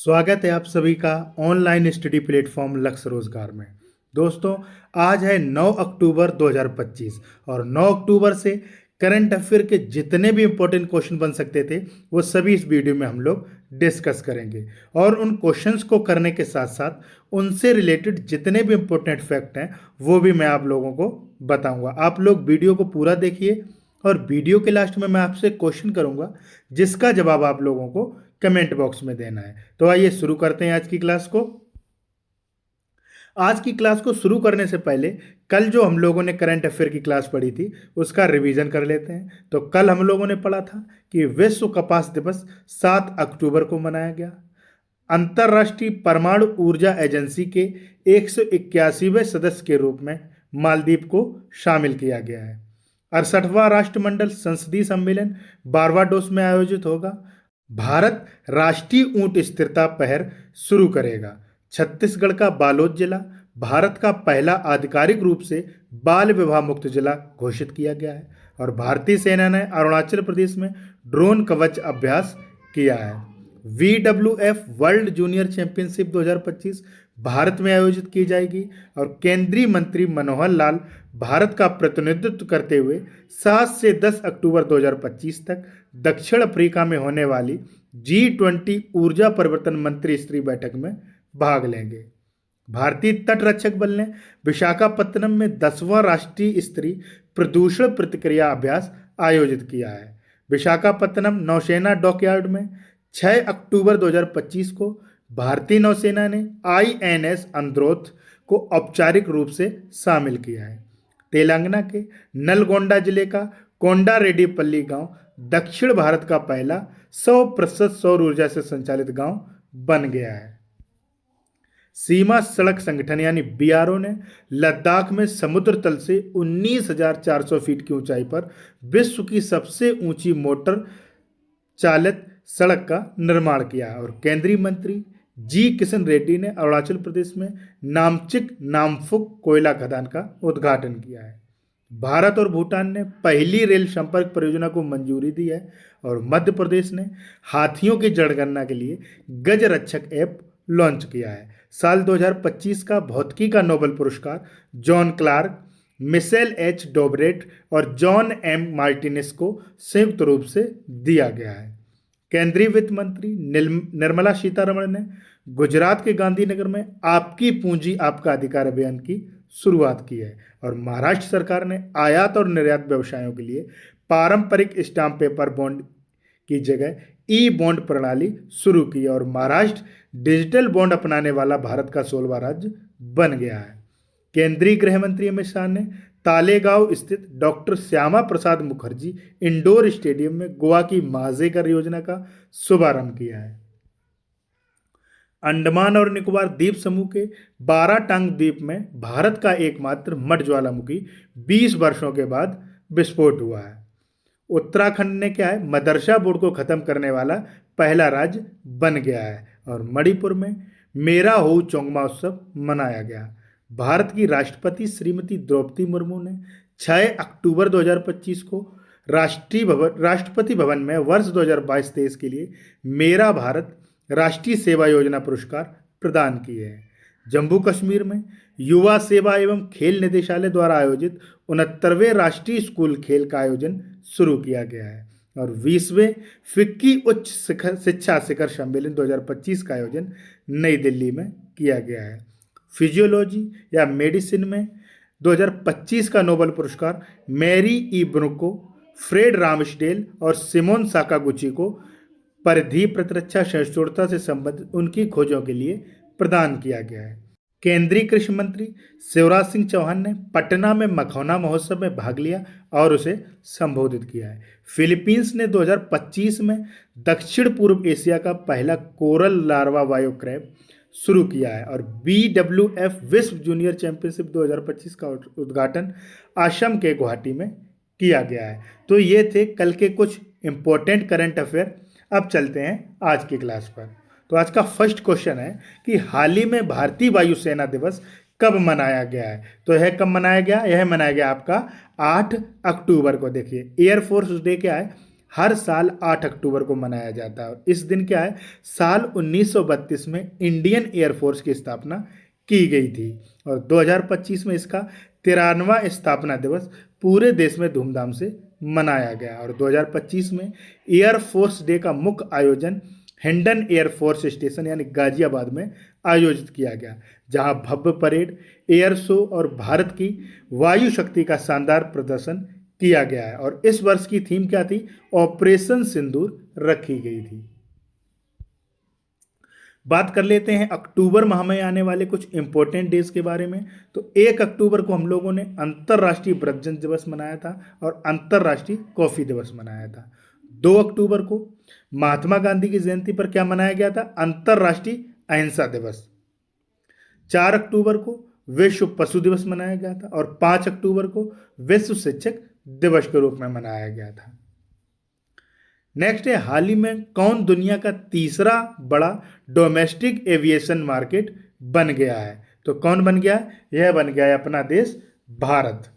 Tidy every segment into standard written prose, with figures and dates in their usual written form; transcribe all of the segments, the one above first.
स्वागत है आप सभी का ऑनलाइन स्टडी प्लेटफॉर्म लक्ष्य रोजगार में। दोस्तों, आज है 9 अक्टूबर 2025 और 9 अक्टूबर से करंट अफेयर के जितने भी इंपॉर्टेंट क्वेश्चन बन सकते थे वो सभी इस वीडियो में हम लोग डिस्कस करेंगे। और उन क्वेश्चंस को करने के साथ साथ उनसे रिलेटेड जितने भी इंपॉर्टेंट फैक्ट हैं वो भी मैं आप लोगों को बताऊंगा। आप लोग वीडियो को पूरा देखिए और वीडियो के लास्ट में मैं आपसे क्वेश्चन करूंगा जिसका जवाब आप लोगों को कमेंट बॉक्स में देना है। तो आइए शुरू करते हैं आज की क्लास को। आज की क्लास को शुरू करने से पहले कल जो हम लोगों ने करंट अफेयर की क्लास पढ़ी थी उसका रिवीजन कर लेते हैं। तो कल हम लोगों ने पढ़ा था कि विश्व कपास दिवस 7 अक्टूबर को मनाया गया। अंतर्राष्ट्रीय परमाणु ऊर्जा एजेंसी के 181वें सदस्य के रूप में मालदीव को शामिल किया गया है। 68वां राष्ट्रमंडल संसदीय सम्मेलन बारबाडोस में आयोजित होगा। भारत राष्ट्रीय ऊंट स्थिरता पहर शुरू करेगा। छत्तीसगढ़ का बालोद जिला भारत का पहला आधिकारिक रूप से बाल विवाह मुक्त जिला घोषित किया गया है। और भारतीय सेना ने अरुणाचल प्रदेश में ड्रोन कवच अभ्यास किया है। VWF world junior championship 2025 Bharat में आयोजित की जाएगी। और केंद्रीय मंत्री मनोहर लाल भारत का प्रतिनिधित्व करते हुए 7 से 10 अक्टूबर 2025 तक दक्षिण अफ्रीका में होने वाली G20 ऊर्जा परिवर्तन मंत्री स्तरीय बैठक में भाग लेंगे। भारतीय तटरक्षक बल ने विशाखापत्तनम में 10वां राष्ट्रीय स्तरीय प्रदूषण प्रतिक्रिया अभ्यास आयोजित किया है। विशाखापत्तनम नौसेना डॉकयार्ड में 6 अक्टूबर 2025 को भारतीय नौसेना ने INS अंद्रोथ को औपचारिक रूप से शामिल किया है। तेलंगाना के नलगोंडा जिले का कोंडारेड्डीपल्ली गांव दक्षिण भारत का पहला 100% सौर ऊर्जा से संचालित गांव बन गया है। सीमा सड़क संगठन यानी BRO ने लद्दाख में समुद्र तल से 19,400 फीट की ऊंचाई पर विश्व की सबसे ऊंची मोटर चालित सड़क का निर्माण किया। और केंद्रीय मंत्री जी किशन रेड्डी ने अरुणाचल प्रदेश में नामचिक नामफुक कोयला खदान का उद्घाटन किया है। भारत और भूटान ने पहली रेल संपर्क परियोजना को मंजूरी दी है। और मध्य प्रदेश ने हाथियों की जनगणना के लिए गज रक्षक ऐप लॉन्च किया है। साल 2025 का भौतिकी का नोबेल पुरस्कार जॉन क्लार्क, मिशेल H डोबरेट और जॉन M मार्टिनेस को संयुक्त रूप से दिया गया है। केंद्रीय वित्त मंत्री निर्मला सीतारमण ने गुजरात के गांधीनगर में आपकी पूंजी आपका अधिकार अभियान की शुरुआत की है। और महाराष्ट्र सरकार ने आयात और निर्यात व्यवसायों के लिए पारंपरिक स्टाम्प पेपर बॉन्ड की जगह ई-बॉन्ड प्रणाली शुरू की। और महाराष्ट्र डिजिटल बॉन्ड अपनाने वाला भारत का 16वां राज्य बन गया है। केंद्रीय गृह मंत्री अमित शाह ने तालेगांव स्थित doctor Shyama Prasad Mukherjee indoor stadium में गोवा की माझेकर योजना का शुभारंभ किया है। अंडमान और निकोबार द्वीप समूह के 12 टांग द्वीप में भारत का एकमात्र मड ज्वालामुखी 20 वर्षों के बाद विस्फोट हुआ है। उत्तराखंड ने क्या है, मदरसा बोर्ड को खत्म करने वाला पहला राज्य बन गया है। और मणिपुर में मेरा हो चोंगमा उत्सव मनाया गया। भारत की राष्ट्रपति श्रीमती द्रौपदी मुर्मू ने 6 अक्टूबर 2025 को राष्ट्रपति भवन में वर्ष 2022-23 के लिए मेरा भारत राष्ट्रीय सेवा योजना पुरस्कार प्रदान किए हैं। जम्मू कश्मीर में युवा सेवा एवं खेल निदेशालय द्वारा आयोजित 69वें राष्ट्रीय स्कूल खेल का आयोजन शुरू किया गया है। और 20वें फिक्की उच्च शिक्षा शिखर सम्मेलन 2025 का आयोजन नई दिल्ली में किया गया है। फिजियोलॉजी या मेडिसिन में 2025 का नोबेल पुरस्कार मैरी ई ब्रुको, फ्रेड रामस्डेल और सिमोन साकागुची को परिधीय प्रतिरक्षा सहिष्णुता से संबंधित उनकी खोजों के लिए प्रदान किया गया है। केंद्रीय कृषि मंत्री शिवराज सिंह चौहान ने पटना में मखौना महोत्सव में भाग लिया और उसे संबोधित किया है। फिलीपींस ने 2025 में दक्षिण पूर्व एशिया का पहला कोरल लार्वा बायोक्रैब शुरू किया है। और BWF विश्व जूनियर चैंपियनशिप 2025 का उद्घाटन असम के गुवाहाटी में किया गया है। तो ये थे कल के कुछ इंपॉर्टेंट करंट अफेयर। अब चलते हैं आज की क्लास पर। तो आज का फर्स्ट क्वेश्चन है कि हाल ही में भारतीय वायुसेना दिवस कब मनाया गया है। तो यह कब मनाया गया? यह मनाया गया आपका 8 अक्टूबर को। देखिए, एयरफोर्स डे क्या है? हर साल 8 अक्टूबर को मनाया जाता है। और इस दिन क्या है, साल 1932 में इंडियन एयरफोर्स की स्थापना की गई थी और 2025 में इसका 93वां स्थापना दिवस पूरे देश में धूमधाम से मनाया गया। और 2025 में एयरफोर्स डे का मुख्य आयोजन हिंडन एयरफोर्स स्टेशन यानी गाजियाबाद में आयोजित किया गया, जहां भव्य परेड, एयर शो और भारत की वायु शक्ति का शानदार प्रदर्शन किया गया है। और इस वर्ष की थीम क्या थी, ऑपरेशन सिंदूर रखी गई थी। बात कर लेते हैं अक्टूबर माह में आने वाले कुछ इंपॉर्टेंट डेज के बारे में। तो 1 अक्टूबर को हम लोगों ने अंतर्राष्ट्रीय वृद्धजन दिवस मनाया था और अंतर्राष्ट्रीय कॉफी दिवस मनाया था। 2 अक्टूबर को महात्मा गांधी की जयंती पर क्या मनाया गया था, अंतर्राष्ट्रीय अहिंसा दिवस। 4 अक्टूबर को विश्व पशु दिवस मनाया गया था और 5 अक्टूबर को विश्व शिक्षक दिवस के रूप में मनाया गया था। नेक्स्ट है, हाल ही में कौन दुनिया का तीसरा बड़ा डोमेस्टिक एविएशन मार्केट बन गया है। तो कौन बन गया, यह बन गया है अपना देश भारत।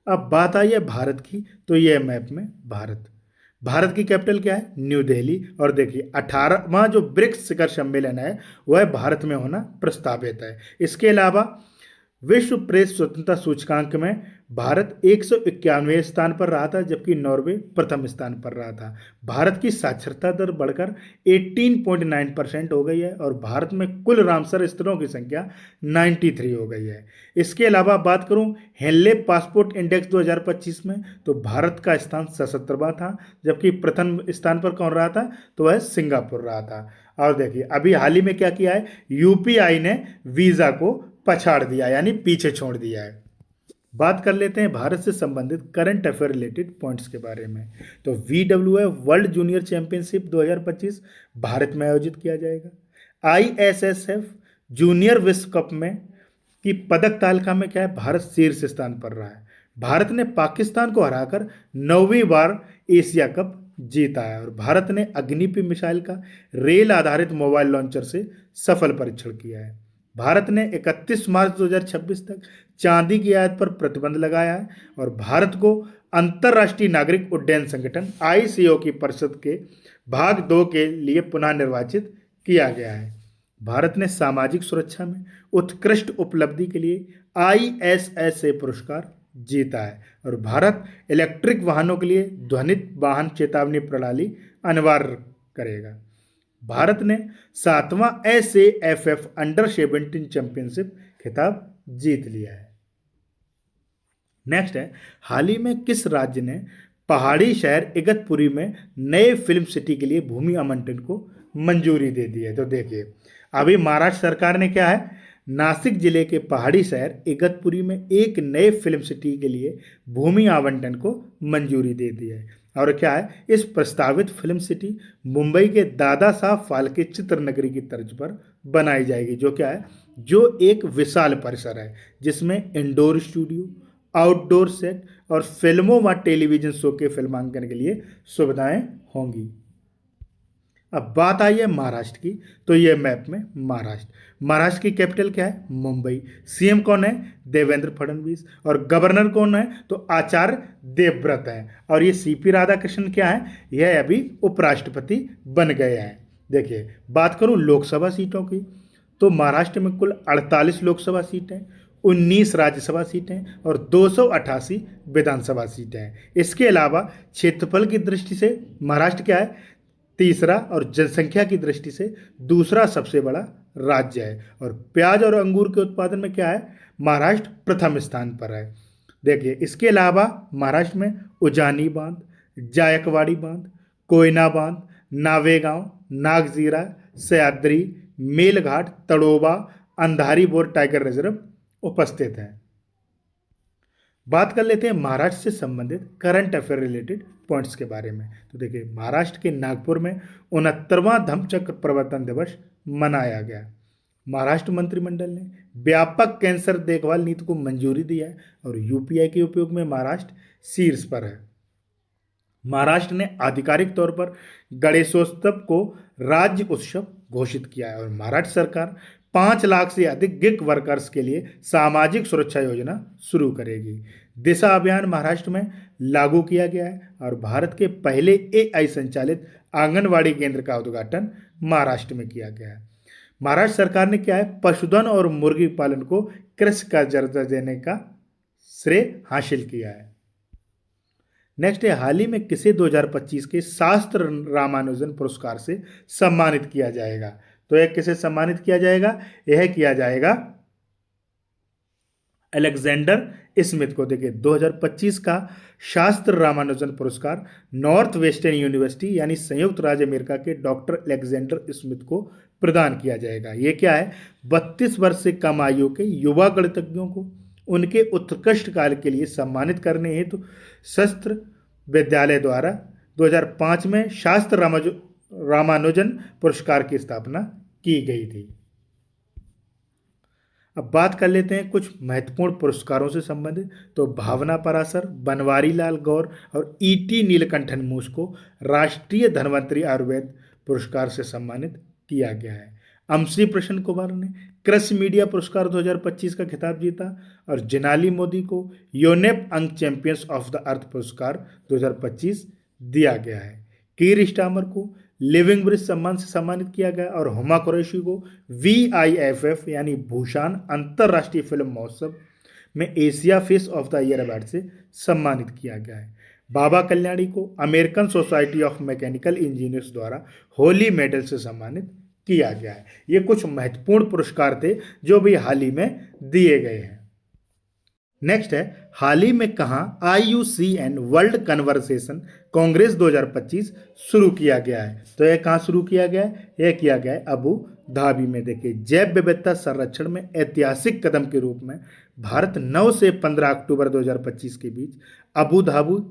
अब बात आई है भारत की, तो यह मैप में भारत की कैपिटल क्या है, न्यू दिल्ली। और देखिए 18वां जो ब्रिक्स शिखर सम्मेलन है वह भारत में होना प्रस्तावित है। इसके अलावा विश्व प्रेस स्वतंत्रता सूचकांक में भारत 191वें स्थान पर रहा था, जबकि नॉर्वे प्रथम स्थान पर रहा था। भारत की साक्षरता दर बढ़कर 18.9% हो गई है और भारत में कुल रामसर स्तरों की संख्या 93 हो गई है। इसके अलावा बात करूं हेनले पासपोर्ट इंडेक्स 2025 में, तो भारत का स्थान 77वां था, जबकि प्रथम स्थान पर कौन रहा था, तो वह सिंगापुर रहा था। और देखिए अभी हाल ही में क्या किया है, यूपीआई ने वीज़ा को पछाड़ दिया यानी पीछे छोड़ दिया है। बात कर लेते हैं भारत से संबंधित करंट अफेयर रिलेटेड पॉइंट्स के बारे में। तो VWF world junior championship 2025 Bharat में आयोजित किया जाएगा। ISSF जूनियर विश्व कप में की पदक तालिका में क्या है, भारत शीर्ष स्थान पर रहा है। भारत ने पाकिस्तान को हराकर 9वीं बार एशिया कप जीता है और भारत ने अग्नि मिसाइल का रेल आधारित मोबाइल लॉन्चर से सफल परीक्षण किया है। भारत ने 31 मार्च 2026 तक चांदी की आयात पर प्रतिबंध लगाया है और भारत को अंतर्राष्ट्रीय नागरिक उड्डयन संगठन ICAO की परिषद के भाग 2 के लिए पुनः निर्वाचित किया गया है। भारत ने सामाजिक सुरक्षा में उत्कृष्ट उपलब्धि के लिए ISSA पुरस्कार जीता है और भारत इलेक्ट्रिक वाहनों के लिए ध्वनित वाहन चेतावनी प्रणाली अनिवार्य करेगा। भारत ने 7वां SAFF अंडर-17 चैंपियनशिप खिताब जीत लिया है। नेक्स्ट है, हाल ही में किस राज्य ने पहाड़ी शहर इगतपुरी में नए फिल्म सिटी के लिए भूमि आवंटन को मंजूरी दे दी है। तो देखिए अभी महाराष्ट्र सरकार ने क्या है, नासिक जिले के पहाड़ी शहर इगतपुरी में एक नए फिल्म सिटी के लिए भूमि आवंटन को मंजूरी दे दी है। और क्या है, इस प्रस्तावित फिल्म सिटी मुंबई के दादा साहब फाल्के चित्रनगरी की तर्ज पर बनाई जाएगी, जो क्या है, जो एक विशाल परिसर है जिसमें इंडोर स्टूडियो, आउटडोर सेट और फिल्मों व टेलीविजन शो के फिल्मांकन के लिए सुविधाएं होंगी। अब बात आई है महाराष्ट्र की, तो ये मैप में महाराष्ट्र की कैपिटल क्या है, मुंबई। सीएम कौन है, देवेंद्र फडणवीस। और गवर्नर कौन है, तो आचार्य देवव्रत है। और ये CP राधाकृष्णन क्या है, यह अभी उपराष्ट्रपति बन गए हैं। देखिए बात करूं लोकसभा सीटों की, तो महाराष्ट्र में कुल 48 लोकसभा सीटें, 19 राज्यसभा सीटें और 288 विधानसभा सीटें हैं। इसके अलावा क्षेत्रफल की दृष्टि से महाराष्ट्र क्या है, तीसरा और जनसंख्या की दृष्टि से दूसरा सबसे बड़ा राज्य है। और प्याज और अंगूर के उत्पादन में क्या है, महाराष्ट्र प्रथम स्थान पर है। देखिए इसके अलावा महाराष्ट्र में उजानी बांध, जायकवाड़ी बांध, कोयना बांध, नावेगांव, Nagzira, Sahyadri, Melghat, Tadoba, Andhari bore tiger reserve उपस्थित हैं। बात कर लेते हैं महाराष्ट्र से संबंधित करंट अफेयर रिलेटेड पॉइंट्स के बारे में। तो देखिए महाराष्ट्र के नागपुर में 69वां धम्मचक्र प्रवर्तन दिवस मनाया गया। महाराष्ट्र मंत्रिमंडल ने व्यापक कैंसर देखभाल नीति को मंजूरी दी है और UPI के उपयोग में महाराष्ट्र शीर्ष पर है। महाराष्ट्र ने आधिकारिक तौर पर गणेशोत्सव को राज्य उत्सव घोषित किया है और महाराष्ट्र सरकार 5 लाख से अधिक गिग वर्कर्स के लिए सामाजिक सुरक्षा योजना शुरू करेगी। दिशा अभियान महाराष्ट्र में लागू किया गया है और भारत के पहले एआई संचालित आंगनवाड़ी केंद्र का उद्घाटन महाराष्ट्र में किया गया है। महाराष्ट्र सरकार ने क्या है, पशुधन और मुर्गी पालन को कृषि का दर्जा देने का श्रेय हासिल किया है। नेक्स्ट है, हाल ही में किसे 2025 के शास्त्र रामानुजन पुरस्कार से सम्मानित किया जाएगा? तो यह किसे सम्मानित किया जाएगा? यह किया जाएगा अलेक्जेंडर स्मिथ को। देखिए 2025 का शास्त्र रामानुजन पुरस्कार नॉर्थ वेस्टर्न यूनिवर्सिटी यानी संयुक्त राज्य अमेरिका के डॉक्टर अलेक्जेंडर स्मिथ को प्रदान किया जाएगा। ये क्या है, 32 वर्ष से कम आयु के युवा गणितज्ञों को उनके उत्कृष्ट कार्य के लिए सम्मानित करने हेतु शस्त्र विद्यालय द्वारा 2005 में शास्त्र रामानुजन पुरस्कार की स्थापना की गई थी। अब बात कर लेते हैं कुछ महत्वपूर्ण पुरस्कारों से संबंधित। तो भावना पराशर, बनवारी लाल गौर और ईटी नीलकंठन मूस को राष्ट्रीय धन्वंतरी आयुर्वेद पुरस्कार से सम्मानित किया गया है। अमश्री प्रसन्न कुमार ने कृषि मीडिया पुरस्कार 2025 का खिताब जीता और जिनाली मोदी को यूनेप अंग चैंपियंस ऑफ द अर्थ पुरस्कार 2025 दिया गया है। कीर स्टामर को लिविंग ब्रिज सम्मान से सम्मानित किया गया और हुमा कुरैशी को VIFF यानी भूषान अंतर्राष्ट्रीय फिल्म महोत्सव में Asia face of the year award से सम्मानित किया गया है। बाबा कल्याणी को American society of mechanical engineers द्वारा होली मेडल से सम्मानित किया गया है। ये कुछ महत्वपूर्ण पुरस्कार थे जो भी हाल ही में दिए गए हैं। नेक्स्ट है, हाल ही में कहाँ IUCN वर्ल्ड कन्वर्सेशन कांग्रेस 2025 शुरू किया गया है? तो यह कहाँ शुरू किया गया है? यह किया गया है अबू धाबी में। देखिए जैव विविधता संरक्षण में ऐतिहासिक कदम के रूप में भारत 9 से 15 अक्टूबर 2025 के बीच अबू धाबी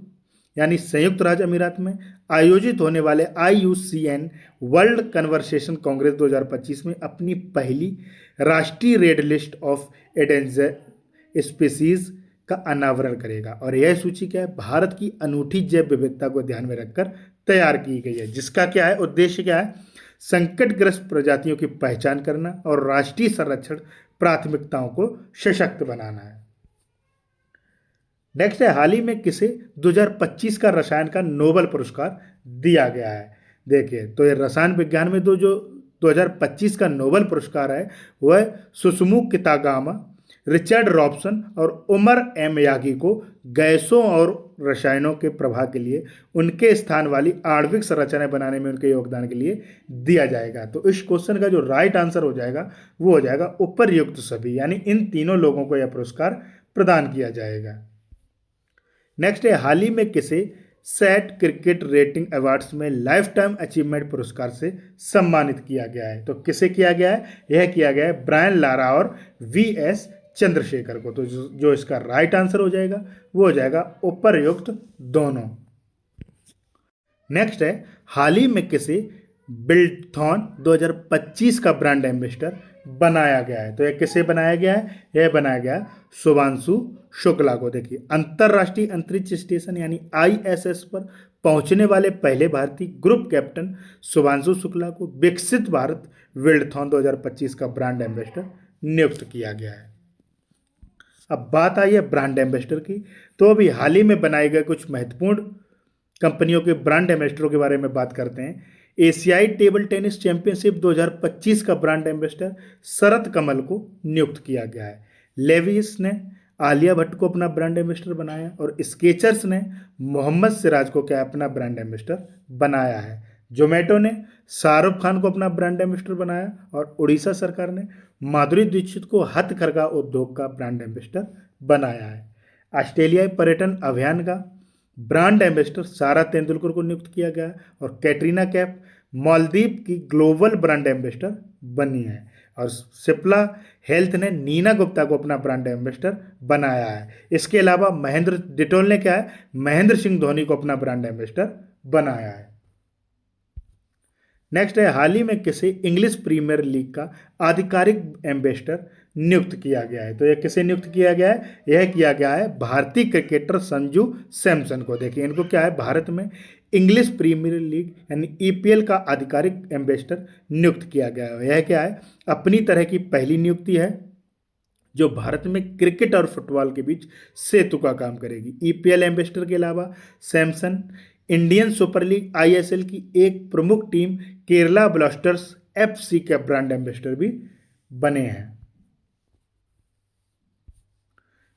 यानी संयुक्त राज्य अमीरात में आयोजित होने वाले IUCN वर्ल्ड कन्वर्सेशन कांग्रेस 2025 में अपनी पहली राष्ट्रीय red list of endangered species का अनावरण करेगा। और यह सूची क्या है, भारत की अनूठी जैव विविधता को ध्यान में रखकर तैयार की गई है, जिसका क्या है उद्देश्य, क्या है, संकटग्रस्त प्रजातियों की पहचान करना और राष्ट्रीय संरक्षण प्राथमिकताओं को सशक्त बनाना है। नेक्स्ट है, हाल ही में किसे 2025 का रसायन का नोबेल पुरस्कार दिया गया है? देखिए तो ये रसायन विज्ञान में जो 2025 का नोबेल पुरस्कार है वह सुसुमु कितागामा, रिचर्ड रॉबसन और उमर एम यागी को गैसों और रसायनों के प्रभाव के लिए उनके स्थान वाली आणविक संरचनाएं बनाने में उनके योगदान के लिए दिया जाएगा। तो इस क्वेश्चन का जो राइट आंसर हो जाएगा वो हो जाएगा उपर्युक्त सभी, यानी इन तीनों लोगों को यह पुरस्कार प्रदान किया जाएगा। नेक्स्ट है, हाल ही में किसे सेट क्रिकेट रेटिंग अवार्ड्स में लाइफ टाइम अचीवमेंट पुरस्कार से सम्मानित किया गया है? तो किसे किया गया है? यह किया गया है ब्रायन लारा और VS चंद्रशेखर को। तो जो इसका राइट आंसर हो जाएगा वो हो जाएगा उपर्युक्त दोनों। नेक्स्ट है, हाल ही में किसे बिल्डथॉन 2025 का ब्रांड एम्बेसडर बनाया गया है? तो यह किसे बनाया गया है? यह बनाया गया शुभांशु शुक्ला को। देखिए अंतर्राष्ट्रीय अंतरिक्ष स्टेशन यानी ISS पर पहुंचने वाले पहले भारतीय ग्रुप कैप्टन शुभांशु शुक्ला को विकसित भारत बिल्डथॉन 2025 का ब्रांड एम्बेसडर नियुक्त किया गया है। अब बात आई है ब्रांड एम्बेसडर की, तो अभी हाल ही में बनाए गए कुछ महत्वपूर्ण कंपनियों के ब्रांड एम्बेसडरों के बारे में बात करते हैं। एशियाई टेबल टेनिस चैंपियनशिप 2025 का ब्रांड एम्बेसडर शरद कमल को नियुक्त किया गया है। लेविस ने आलिया भट्ट को अपना ब्रांड एम्बेसडर बनाया और स्केचर्स ने मोहम्मद सिराज को क्या अपना ब्रांड एम्बेसडर बनाया है। जोमेटो ने शाहरुख खान को अपना ब्रांड एम्बेसडर बनाया और उड़ीसा सरकार ने माधुरी दीक्षित को हथकरघा उद्योग का ब्रांड एम्बेसडर बनाया है। ऑस्ट्रेलियाई पर्यटन अभियान का ब्रांड एम्बेसडर सारा तेंदुलकर को नियुक्त किया गया और कैटरीना कैफ मालदीव की ग्लोबल ब्रांड एम्बेसडर बनी है और सिप्ला हेल्थ ने नीना गुप्ता को अपना ब्रांड एम्बेसडर बनाया है। इसके अलावा महेंद्र डिटोल ने क्या है, महेंद्र सिंह धोनी को अपना ब्रांड एम्बेसडर बनाया है। नेक्स्ट है, हाल ही में किसे इंग्लिश प्रीमियर लीग का आधिकारिक एम्बेसडर नियुक्त किया गया है? तो यह किसे नियुक्त किया गया है? यह किया गया है भारतीय क्रिकेटर संजू सैमसन को। देखिए इनको क्या है, भारत में इंग्लिश प्रीमियर लीग यानी EPL का आधिकारिक एम्बेसडर नियुक्त किया गया है। यह क्या है, अपनी तरह की पहली नियुक्ति है जो भारत में क्रिकेट और फुटबॉल के बीच सेतु का काम करेगी। ईपीएल एम्बेसडर के अलावा Samsung Indian super league ISL की एक प्रमुख टीम केरला ब्लास्टर्स एफसी के ब्रांड एम्बेसडर भी बने हैं।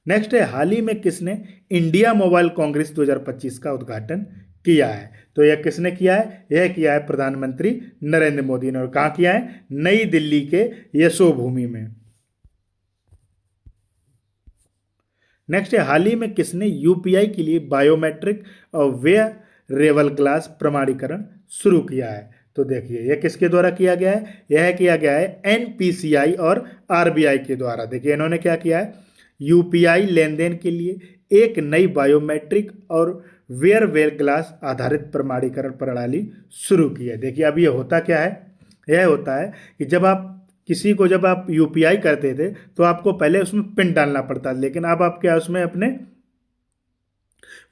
नेक्स्ट है, हाल ही में किसने इंडिया मोबाइल कांग्रेस 2025 का उद्घाटन किया है? तो यह किसने किया है? यह किया है प्रधानमंत्री नरेंद्र मोदी ने। और कहाँ किया है? नई दिल्ली के यशोभूमि में। नेक्स्ट है, हाल ही में किसने यूपीआई के लिए बायोमेट्रिक और वेयरेबल ग्लास प्रमाणीकरण शुरू किया है? तो देखिए, यह किसके द्वारा किया गया है? यह किया गया है एनपीसीआई और आरबीआई के द्वारा। देखिए, इन्होंने क्या किया है? यूपीआई लेन देन के लिए एक नई बायोमेट्रिक और वेयरेबल ग्लास आधारित प्रमाणीकरण प्रणाली शुरू की है। देखिए, अब यह होता क्या है? यह होता है कि जब आप यूपीआई करते थे तो आपको पहले उसमें पिन डालना पड़ता, लेकिन अब आप क्या उसमें अपने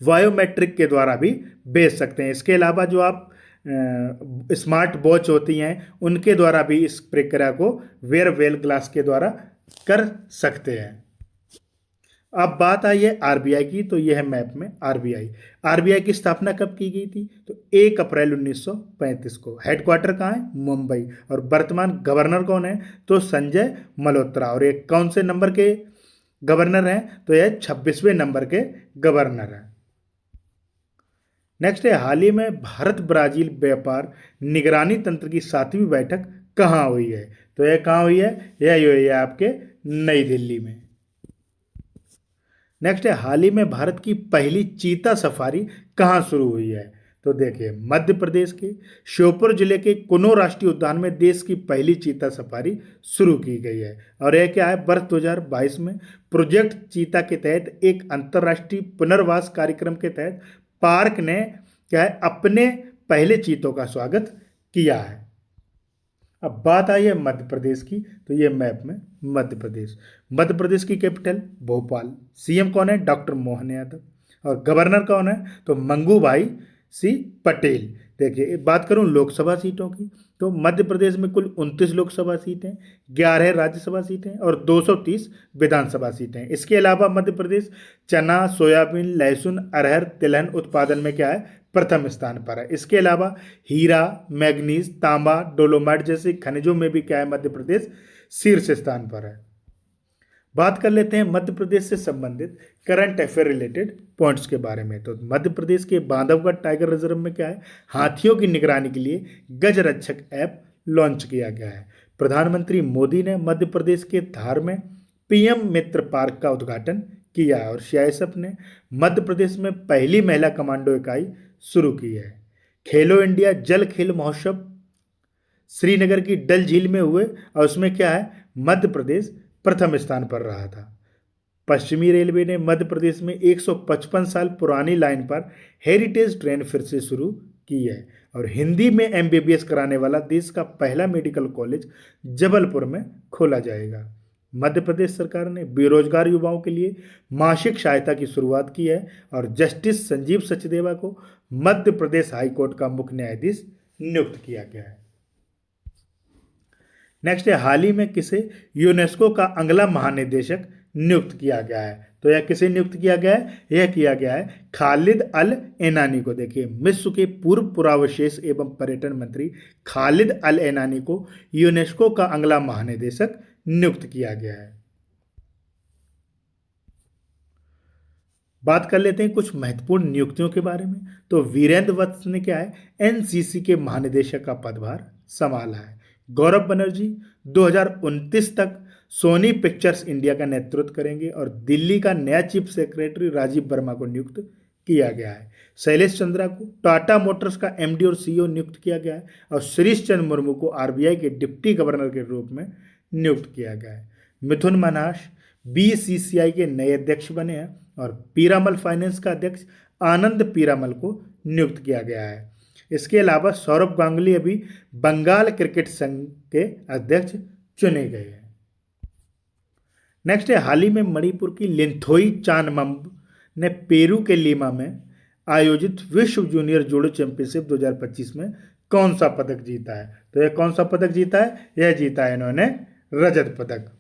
बायोमेट्रिक के द्वारा भी भेज सकते हैं। इसके अलावा जो आप स्मार्ट वॉच होती हैं उनके द्वारा भी इस प्रक्रिया को वेयरेबल ग्लास के द्वारा कर सकते हैं। अब बात आई है आरबीआई की, तो यह है मैप में आरबीआई। आरबीआई की स्थापना कब की गई थी? तो 1 अप्रैल 1935 को। हेडक्वार्टर कहाँ है? मुंबई। और वर्तमान गवर्नर कौन है? तो संजय मल्होत्रा। और ये कौन से नंबर के गवर्नर हैं? तो यह 26वें नंबर के गवर्नर हैं। नेक्स्ट है, हाल ही में भारत ब्राजील व्यापार निगरानी तंत्र की 7वीं बैठक कहाँ हुई है? तो यह कहाँ हुई है? यह हुई है आपके नई दिल्ली में। नेक्स्ट है, हाल ही में भारत की पहली चीता सफारी कहाँ शुरू हुई है? तो देखिए, मध्य प्रदेश के श्योपुर जिले के कुनो राष्ट्रीय उद्यान में देश की पहली चीता सफारी शुरू की गई है। और यह क्या है? वर्ष 2022 में प्रोजेक्ट चीता के तहत एक अंतर्राष्ट्रीय पुनर्वास कार्यक्रम के तहत पार्क ने क्या है? अपने पहले चीतों का स्वागत किया है। अब बात आई है मध्य प्रदेश की, तो ये मैप में मध्य प्रदेश की कैपिटल भोपाल। सीएम कौन है? डॉक्टर मोहन यादव। और गवर्नर कौन है? तो मंगू भाई सी पटेल। देखिए, बात करूं लोकसभा सीटों की, तो मध्य प्रदेश में कुल 29 लोकसभा सीटें, 11 राज्यसभा सीटें और 230 विधानसभा सीटें। इसके अलावा मध्य प्रदेश चना, सोयाबीन, लहसुन, अरहर, तिलहन उत्पादन में क्या है? प्रथम स्थान पर है। इसके अलावा हीरा, मैग्नीज, तांबा, डोलोमाइट जैसे खनिजों में भी क्या है? मध्य प्रदेश शीर्ष स्थान पर है। बात कर लेते हैं मध्य प्रदेश से संबंधित करंट अफेयर रिलेटेड पॉइंट्स के बारे में। तो मध्य प्रदेश के बांधवगढ़ टाइगर रिजर्व में क्या है? हाथियों की निगरानी के लिए गज रक्षक ऐप लॉन्च किया गया है। प्रधानमंत्री मोदी ने मध्य प्रदेश के धार में पीएम मित्र पार्क का उद्घाटन किया है। और सीआईएसएफ ने मध्य प्रदेश में पहली महिला कमांडो इकाई शुरू की है। खेलो इंडिया जल खेल महोत्सव श्रीनगर की डल झील में हुए और उसमें क्या है? मध्य प्रदेश प्रथम स्थान पर रहा था। पश्चिमी रेलवे ने मध्य प्रदेश में 155 साल पुरानी लाइन पर हेरिटेज ट्रेन फिर से शुरू की है। और हिंदी में एमबीबीएस कराने वाला देश का पहला मेडिकल कॉलेज जबलपुर में खोला जाएगा। मध्य प्रदेश सरकार ने बेरोजगार युवाओं के लिए मासिक सहायता की शुरुआत की है। और जस्टिस संजीव सचदेवा को मध्य प्रदेश हाईकोर्ट का मुख्य न्यायाधीश नियुक्त किया गया है। नेक्स्ट है, हाल ही में किसे यूनेस्को का अगला महानिदेशक नियुक्त किया गया है? तो यह किसे नियुक्त किया गया है? यह किया गया है खालिद अल एनानी को। देखिए, मिस्र के पूर्व पुरावशेष एवं पर्यटन मंत्री खालिद अल एनानी को यूनेस्को का अगला महानिदेशक नियुक्त किया गया है। बात कर लेते हैं कुछ महत्वपूर्ण नियुक्तियों के बारे में। तो वीरेंद्र वत्स ने क्या है? एनसीसी के महानिदेशक का पदभार संभाला है। गौरव बनर्जी 2029 तक सोनी पिक्चर्स इंडिया का नेतृत्व करेंगे। और दिल्ली का नया चीफ सेक्रेटरी राजीव वर्मा को नियुक्त किया गया है। शैलेश चंद्रा को टाटा मोटर्स का एमडी और सीईओ नियुक्त किया गया है। और शिरीष चंद्र मुर्मू को आरबीआई के डिप्टी गवर्नर के रूप में नियुक्त किया गया है। मिथुन मन्हास बीसीसीआई के नए अध्यक्ष बने हैं। और पीरामल फाइनेंस का अध्यक्ष आनंद पीरामल को नियुक्त किया गया है। इसके अलावा सौरभ गांगुली अभी बंगाल क्रिकेट संघ के अध्यक्ष चुने गए हैं। नेक्स्ट है, हाल ही में मणिपुर की लिंथोई चानमब ने पेरू के लीमा में आयोजित विश्व जूनियर जूडो चैंपियनशिप 2025 में कौन सा पदक जीता है? तो यह कौन सा पदक जीता है? यह जीता है इन्होंने रजत पदक।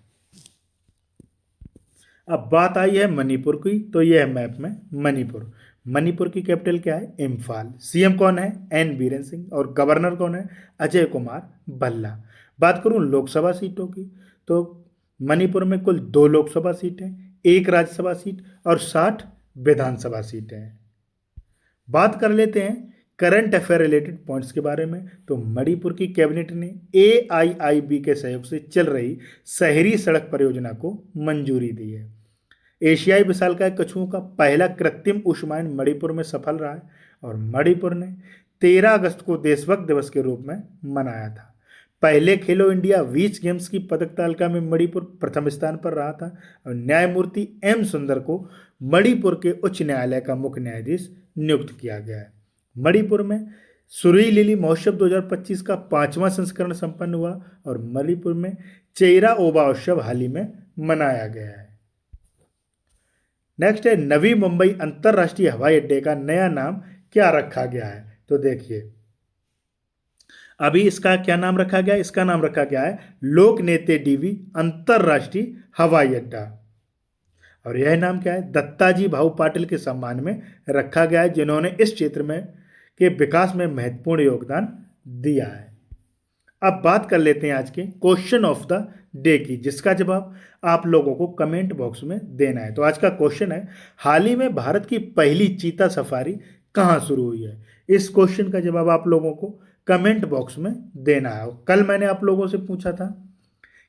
अब बात आई है मणिपुर की, तो ये है मैप में मणिपुर। मणिपुर की कैपिटल क्या है? इम्फाल। सीएम कौन है? एन बीरेन सिंह। और गवर्नर कौन है? अजय कुमार भल्ला। बात करूं लोकसभा सीटों की, तो मणिपुर में कुल 2 लोकसभा सीटें, 1 राज्यसभा सीट और 60 विधानसभा सीटें हैं। बात कर लेते हैं करंट अफेयर रिलेटेड पॉइंट्स के बारे में। तो मणिपुर की कैबिनेट ने AIIB के सहयोग से चल रही शहरी सड़क परियोजना को मंजूरी दी है। एशियाई विशालकाय कछुओं का पहला कृत्रिम ऊष्मायन मणिपुर में सफल रहा है और मणिपुर ने 13 अगस्त को देशभक्त दिवस के रूप में मनाया था। पहले खेलो इंडिया बीच गेम्स की पदक तालिका में मणिपुर प्रथम स्थान पर रहा था और न्यायमूर्ति M सुंदर को मणिपुर के उच्च न्यायालय का मुख्य न्यायाधीश नियुक्त किया गया है। मणिपुर में सुरुई लिली महोत्सव 2025 का 5वां संस्करण संपन्न हुआ और मणिपुर में चेरा ओबा उत्सव हाल ही में मनाया गया है। नेक्स्ट है नवी मुंबई अंतरराष्ट्रीय हवाई अड्डे का नया नाम क्या रखा गया है? तो देखिए अभी इसका क्या नाम रखा गया है? इसका नाम रखा गया है लोक नेते डीवी अंतरराष्ट्रीय हवाई अड्डा। और यह नाम क्या है? दत्ताजी भाऊ पाटिल के सम्मान में रखा गया है, जिन्होंने इस क्षेत्र में के विकास में महत्वपूर्ण योगदान दिया है। अब बात कर लेते हैं आज के क्वेश्चन ऑफ द डे की, जिसका जवाब आप लोगों को कमेंट बॉक्स में देना है। तो आज का क्वेश्चन है, हाल ही में भारत की पहली चीता सफारी कहाँ शुरू हुई है? इस क्वेश्चन का जवाब आप लोगों को कमेंट बॉक्स में देना है। कल मैंने आप लोगों से पूछा था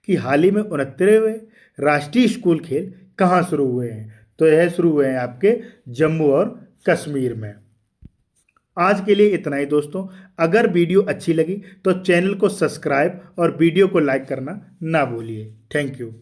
कि हाल ही में 69वें राष्ट्रीय स्कूल खेल कहाँ शुरू हुए हैं? तो यह शुरू हुए हैं आपके जम्मू और कश्मीर में। आज के लिए इतना ही दोस्तों। अगर वीडियो अच्छी लगी तो चैनल को सब्सक्राइब और वीडियो को लाइक करना ना भूलिए। Thank you.